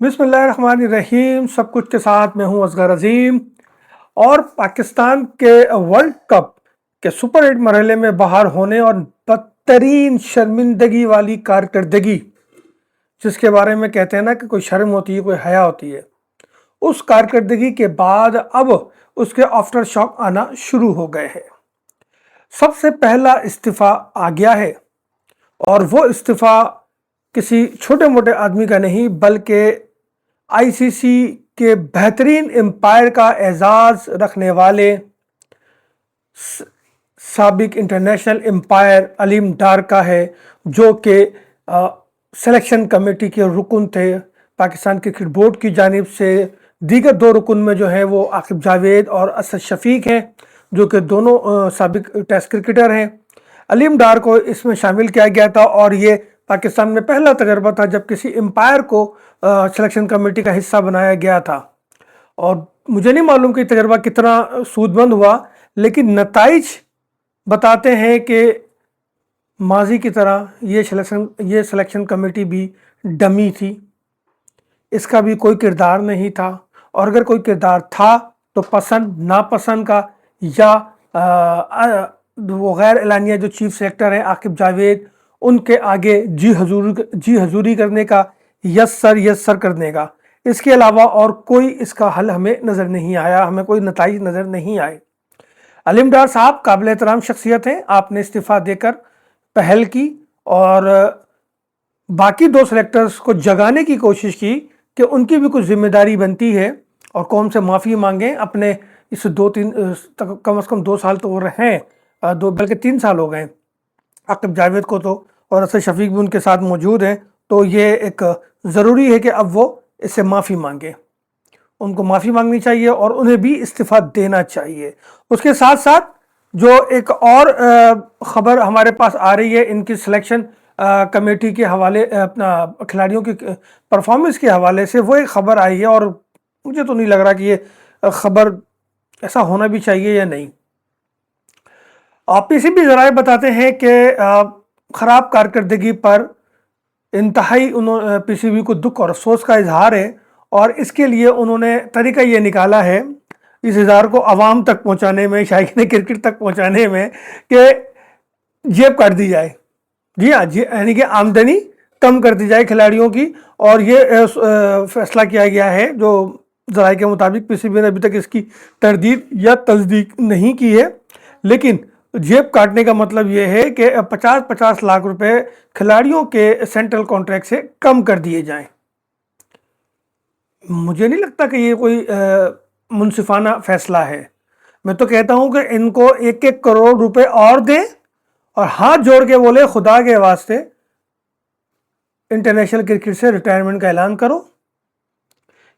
بسم اللہ الرحمن الرحیم۔ سب کچھ کے ساتھ میں ہوں اصغر عظیم، اور پاکستان کے ورلڈ کپ کے سپر 8 مرحلے میں باہر ہونے اور بدترین شرمندگی والی کارکردگی، جس کے بارے میں کہتے ہیں نا کہ کوئی شرم ہوتی ہے، کوئی حیا ہوتی ہے، اس کارکردگی کے بعد اب اس کے آفٹر شاک آنا شروع ہو گئے ہیں۔ سب سے پہلا استعفیٰ آ گیا ہے، اور وہ استعفیٰ کسی چھوٹے موٹے آدمی کا نہیں بلکہ آئی سی سی کے بہترین امپائر کا اعزاز رکھنے والے سابق انٹرنیشنل امپائر علیم ڈار کا ہے، جو کہ سلیکشن کمیٹی کے رکن تھے پاکستان کرکٹ بورڈ کی جانب سے۔ دیگر دو رکن میں جو ہیں وہ عاقب جاوید اور اسد شفیق ہیں، جو کہ دونوں سابق ٹیسٹ کرکٹر ہیں۔ علیم ڈار کو اس میں شامل کیا گیا تھا، اور یہ پاکستان میں پہلا تجربہ تھا جب کسی امپائر کو سلیکشن کمیٹی کا حصہ بنایا گیا تھا، اور مجھے نہیں معلوم کہ یہ تجربہ کتنا سود مند ہوا، لیکن نتائج بتاتے ہیں کہ ماضی کی طرح یہ سلیکشن کمیٹی بھی ڈمی تھی، اس کا بھی کوئی کردار نہیں تھا، اور اگر کوئی کردار تھا تو پسند ناپسند کا، یا وہ غیر اعلانیہ جو چیف سلیکٹر ہیں عاقب جاوید، ان کے آگے جی حضوری کرنے کا، یس سر کرنے کا۔ اس کے علاوہ اور کوئی اس کا حل ہمیں نظر نہیں آیا، ہمیں کوئی نتائج نظر نہیں آئے۔ علیم ڈار صاحب قابل احترام شخصیت ہیں، آپ نے استعفیٰ دے کر پہل کی اور باقی دو سلیکٹرز کو جگانے کی کوشش کی کہ ان کی بھی کچھ ذمہ داری بنتی ہے اور قوم سے معافی مانگیں۔ اپنے اس کم از کم 2 سال تو وہ رہیں، بلکہ 3 سال ہو گئے عاقب جاوید کو تو، اور اسد شفیق بھی ان کے ساتھ موجود ہیں، تو یہ ایک ضروری ہے کہ اب وہ اس سے معافی مانگیں، ان کو معافی مانگنی چاہیے اور انہیں بھی استعفیٰ دینا چاہیے۔ اس کے ساتھ ساتھ جو ایک اور خبر ہمارے پاس آ رہی ہے ان کی سلیکشن کمیٹی کے حوالے، اپنا کھلاڑیوں کی پرفارمنس کے حوالے سے، وہ ایک خبر آئی ہے، اور مجھے تو نہیں لگ رہا کہ یہ خبر ایسا ہونا بھی چاہیے یا نہیں۔ پی سی بی ذرائع بتاتے ہیں کہ خراب کارکردگی پر انتہائی پی سی بی کو دکھ اور افسوس کا اظہار ہے، اور اس کے لیے انہوں نے طریقہ یہ نکالا ہے اس اظہار کو عوام تک پہنچانے میں، شائقین کرکٹ تک پہنچانے میں، کہ جیب کاٹ دی جائے۔ جی ہاں، یعنی کہ آمدنی کم کر دی جائے کھلاڑیوں کی، اور یہ فیصلہ کیا گیا ہے جو ذرائع کے مطابق۔ پی سی بی نے ابھی تک اس کی تردید یا تصدیق نہیں کی ہے، لیکن جیب کاٹنے کا مطلب یہ ہے کہ 50 لاکھ روپے کھلاڑیوں کے سینٹرل کانٹریکٹ سے کم کر دیے جائیں۔ مجھے نہیں لگتا کہ یہ کوئی منصفانہ فیصلہ ہے۔ میں تو کہتا ہوں کہ ان کو 1 کروڑ روپے اور دیں، اور ہاتھ جوڑ کے بولے خدا کے واسطے انٹرنیشنل کرکٹ سے ریٹائرمنٹ کا اعلان کرو،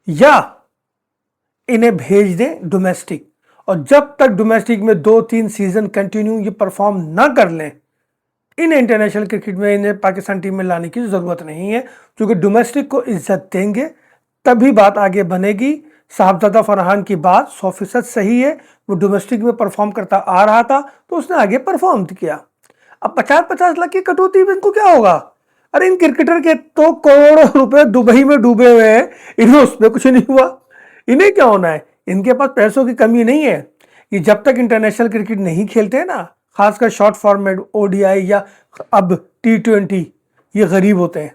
یا انہیں بھیج دیں ڈومیسٹک، اور جب تک ڈومیسٹک میں 2-3 سیزن کنٹینیو یہ پرفارم نہ کر لیں، انہیں انٹرنیشنل کرکٹ میں، انہیں پاکستان ٹیم میں لانے کی ضرورت نہیں ہے، کیونکہ ڈومیسٹک کو عزت دیں گے تبھی بات آگے بنے گی۔ صاحبزادہ فرحان کی بات 100% صحیح ہے، وہ ڈومیسٹک میں پرفارم کرتا آ رہا تھا تو اس نے آگے پرفارم کیا۔ اب 50 لاکھ کی کٹوتی میں ان کو کیا ہوگا؟ ارے ان کرکٹر کے تو کروڑوں روپے دبئی میں ڈوبے ہوئے ہیں، انہیں اس پہ کچھ نہیں ہوا، انہیں کیا ہونا ہے؟ ان کے پاس پیسوں کی کمی نہیں ہے۔ یہ جب تک انٹرنیشنل کرکٹ نہیں کھیلتے نا، خاص کر short format O D I یا اب T20، یہ غریب ہوتے ہیں۔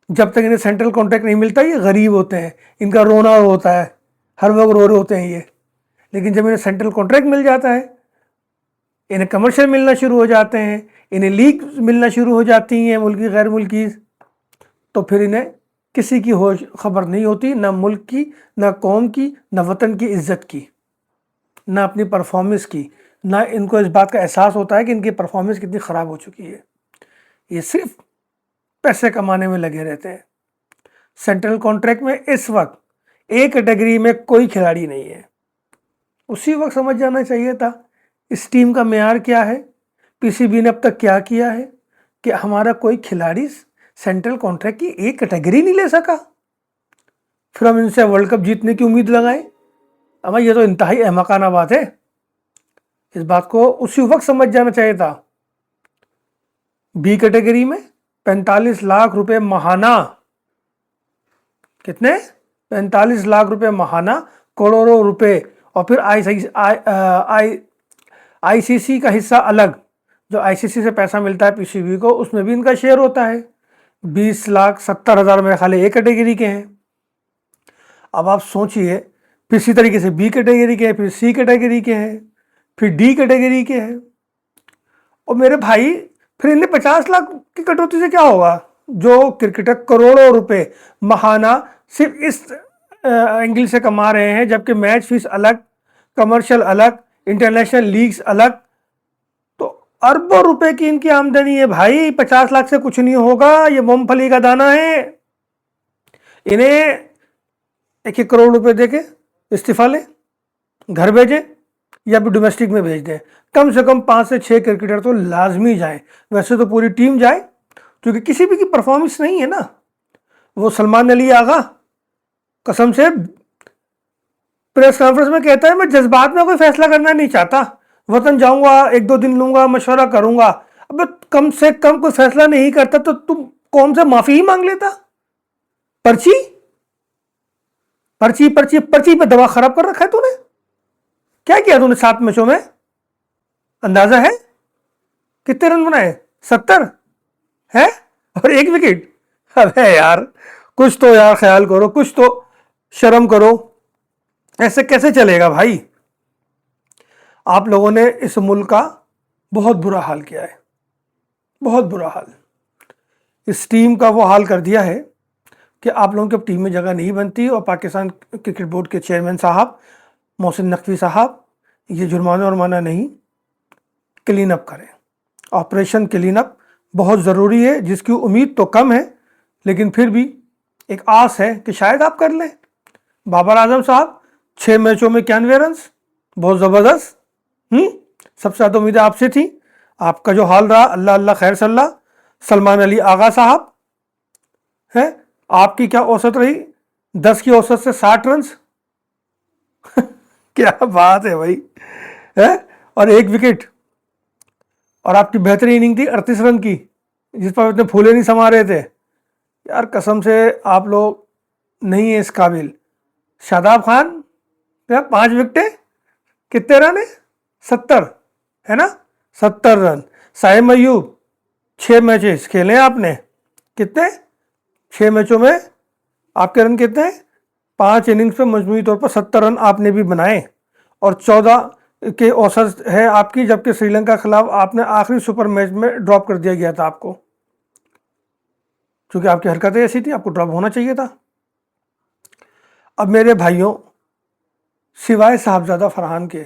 جب تک انہیں سینٹرل کانٹریکٹ نہیں ملتا یہ غریب ہوتے ہیں، ان کا رونا ہوتا ہے، ہر وقت رو رہے ہوتے ہیں یہ۔ لیکن جب انہیں سینٹرل کانٹریکٹ مل جاتا ہے، انہیں کمرشل ملنا شروع ہو جاتے ہیں، انہیں لیگ ملنا شروع ہو جاتی ہیں ملکی غیر ملکی، تو پھر انہیں کسی کی ہوش خبر نہیں ہوتی، نہ ملک کی، نہ قوم کی، نہ وطن کی عزت کی، نہ اپنی پرفارمنس کی، نہ ان کو اس بات کا احساس ہوتا ہے کہ ان کی پرفارمنس کتنی خراب ہو چکی ہے۔ یہ صرف پیسے کمانے میں لگے رہتے ہیں۔ سینٹرل کانٹریکٹ میں اس وقت ایک کیٹیگری میں کوئی کھلاڑی نہیں ہے، اسی وقت سمجھ جانا چاہیے تھا اس ٹیم کا معیار کیا ہے۔ پی سی بی نے اب تک کیا کیا ہے کہ ہمارا کوئی کھلاڑی سینٹرل کانٹریکٹ کی ایک کیٹیگری نہیں لے سکا، پھر ہم ان سے ورلڈ کپ جیتنے کی امید لگائیں؟ اما یہ تو انتہائی احمقانہ بات ہے، اس بات کو اسی وقت سمجھ جانا چاہیے تھا۔ بی کیٹیگری میں 45 لاکھ روپے ماہانہ کتنے 45 لاکھ روپے ماہانہ، کروڑوں روپے. اور پھر آئی سی سی کا حصہ الگ، جو آئی سی سی سے پیسہ ملتا ہے پی سی بی کو، اس میں بھی ان کا شیئر ہوتا ہے. 20,70,000 میرے خیال اے کیٹیگری کے ہیں. اب آپ سوچئے، پھر اسی طریقے سے بی کیٹیگری کے ہیں، پھر سی کیٹیگری کے ہیں، پھر ڈی کیٹیگری کے ہیں. اور میرے بھائی پھر انہیں 50 لاکھ کی کٹوتی سے کیا ہوگا؟ جو کرکٹر کروڑوں روپے ماہانہ صرف اس اینگل سے کما رہے ہیں، جبکہ میچ فیس الگ، کمرشل الگ، انٹرنیشنل لیگز الگ، تو اربوں روپے کی ان کی آمدنی ہے بھائی. 50 لاکھ سے کچھ نہیں ہوگا، یہ مونگ پھلی کا دانہ ہے. انہیں 1 کروڑ روپے دے کے استعفیٰ لیں، گھر بھیجیں یا پھر ڈومیسٹک میں بھیج دیں. کم سے کم 5 سے 6 کرکٹر تو لازمی جائیں. ویسے تو پوری ٹیم جائے، کیونکہ کسی بھی کی پرفارمنس نہیں ہے نا. وہ سلمان علی آغا قسم سے پریس کانفرنس میں کہتا ہے، میں جذبات میں کوئی فیصلہ کرنا نہیں چاہتا، وطن جاؤں گا، 1-2 دن لوں گا، مشورہ کروں گا. اب کم سے کم کوئی فیصلہ نہیں کرتا تو تم قوم سے معافی ہی مانگ لیتا. پرچی پرچی پرچی پرچی پہ دوا خراب کر رکھا ہے تو نے. کیا کیا تو نے 7 میچوں میں؟ اندازہ ہے کتنے رن بنائے؟ 70 ہے، اور 1 وکٹ. ابے یار کچھ تو یار خیال کرو، کچھ تو شرم کرو. ایسے کیسے چلے گا بھائی؟ آپ لوگوں نے اس ملک کا بہت برا حال کیا ہے، بہت برا حال. اس ٹیم کا وہ حال کر دیا ہے کہ آپ لوگوں کی اب ٹیم میں جگہ نہیں بنتی. اور پاکستان کرکٹ بورڈ کے چیئرمین صاحب محسن نقوی صاحب، یہ جرمانہ ورمانہ نہیں، کلین اپ کریں. آپریشن کلین اپ بہت ضروری ہے، جس کی امید تو کم ہے، لیکن پھر بھی ایک آس ہے کہ شاید آپ کر لیں. بابر اعظم صاحب 6 میچوں میں 91 رنز، بہت زبردست. سب سے زیادہ امیدیں آپ سے تھی. آپ کا جو حال رہا، اللہ اللہ خیر صلی اللہ. سلمان علی آغا صاحب ہے، آپ کی کیا اوسط رہی؟ 10 کی اوسط سے 60 رنز. کیا بات ہے بھائی. اور 1 وکٹ. اور آپ کی بہترین اننگ تھی 38 رن کی، جس پر اتنے پھولے نہیں سما رہے تھے. یار قسم سے آپ لوگ نہیں ہیں اس قابل. شاداب خان 5 وکٹیں، کتنے رن ہیں؟ 70 ہے نا، 70 رن. سائم ایوب 6 میچز کھیلے آپ نے، کتنے؟ 6 میچوں میں آپ کے رن کتنے ہیں؟ 5 اننگز پہ مجموعی طور پر 70 رن آپ نے بھی بنائے. اور 14 کے اوسط ہے آپ کی، جبکہ سری لنکا کے خلاف آپ نے آخری سپر میچ میں ڈراپ کر دیا گیا تھا آپ کو، کیونکہ آپ کی حرکتیں ایسی تھی، آپ کو ڈراپ ہونا چاہیے تھا. اب میرے بھائیوں، سوائے صاحبزادہ فرحان کے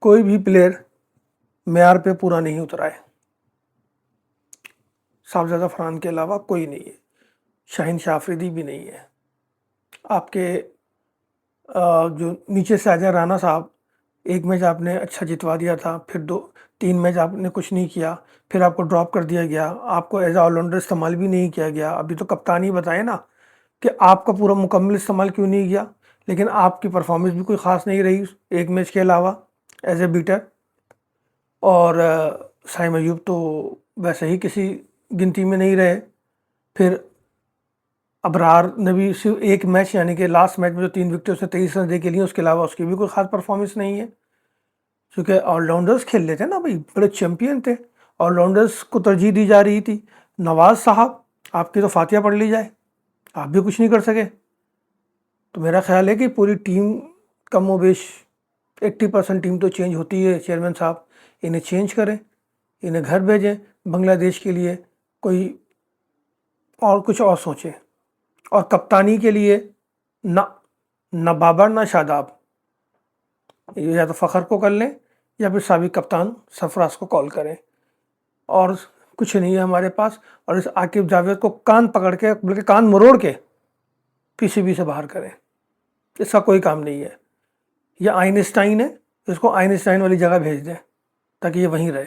کوئی بھی پلیئر معیار پہ پورا نہیں اترا ہے. صاحبزادہ فرحان کے علاوہ کوئی نہیں ہے. شاہین شاہ آفریدی بھی نہیں ہے. آپ کے جو نیچے سے اجے رانا صاحب، 1 میچ آپ نے اچھا جتوا دیا تھا، پھر 2-3 میچ آپ نے کچھ نہیں کیا، پھر آپ کو ڈراپ کر دیا گیا. آپ کو ایز اے آل راؤنڈر استعمال بھی نہیں کیا گیا. ابھی تو کپتان ہی بتائے نا کہ آپ کا پورا مکمل استعمال کیوں نہیں کیا. لیکن آپ کی پرفارمنس بھی کوئی خاص نہیں رہی 1 میچ کے علاوہ ایز اے بیٹر. اور سائم ایوب تو ویسے ہی کسی گنتی میں نہیں رہے. پھر ابرار نے بھی صرف 1 میچ، یعنی کہ لاسٹ میچ میں جو 3 وکٹیں اس نے 23 رن دے کے لیے، اس کے علاوہ اس کی بھی کوئی خاص پرفارمنس نہیں ہے. کیونکہ آل راؤنڈرز کھیل لیتے نا بھائی، بڑے چیمپئن تھے، آل راؤنڈرز کو ترجیح دی جا رہی تھی. نواز صاحب، آپ کی تو فاتحہ پڑھ لی جائے، آپ بھی کچھ نہیں کر سکے. تو میرا خیال ہے کہ پوری ٹیم کم و بیش 80% ٹیم تو چینج ہوتی ہے. چیئرمین صاحب انہیں چینج کریں، انہیں گھر بھیجیں، بنگلہ دیش کے لیے کوئی اور کچھ اور سوچیں. اور کپتانی کے لیے نہ بابر نہ شاداب، یا تو فخر کو کر لیں یا پھر سابق کپتان سرفراز کو کال کریں. اور کچھ نہیں ہے ہمارے پاس. اور اس عاقب جاوید کو کان پکڑ کے، بلکہ کان مروڑ کے پی سی بی سے باہر کریں. اس کا کوئی کام نہیں ہے. یہ آئنسٹائن ہے، اس کو آئنسٹائن والی جگہ بھیج دیں تاکہ یہ وہیں رہے.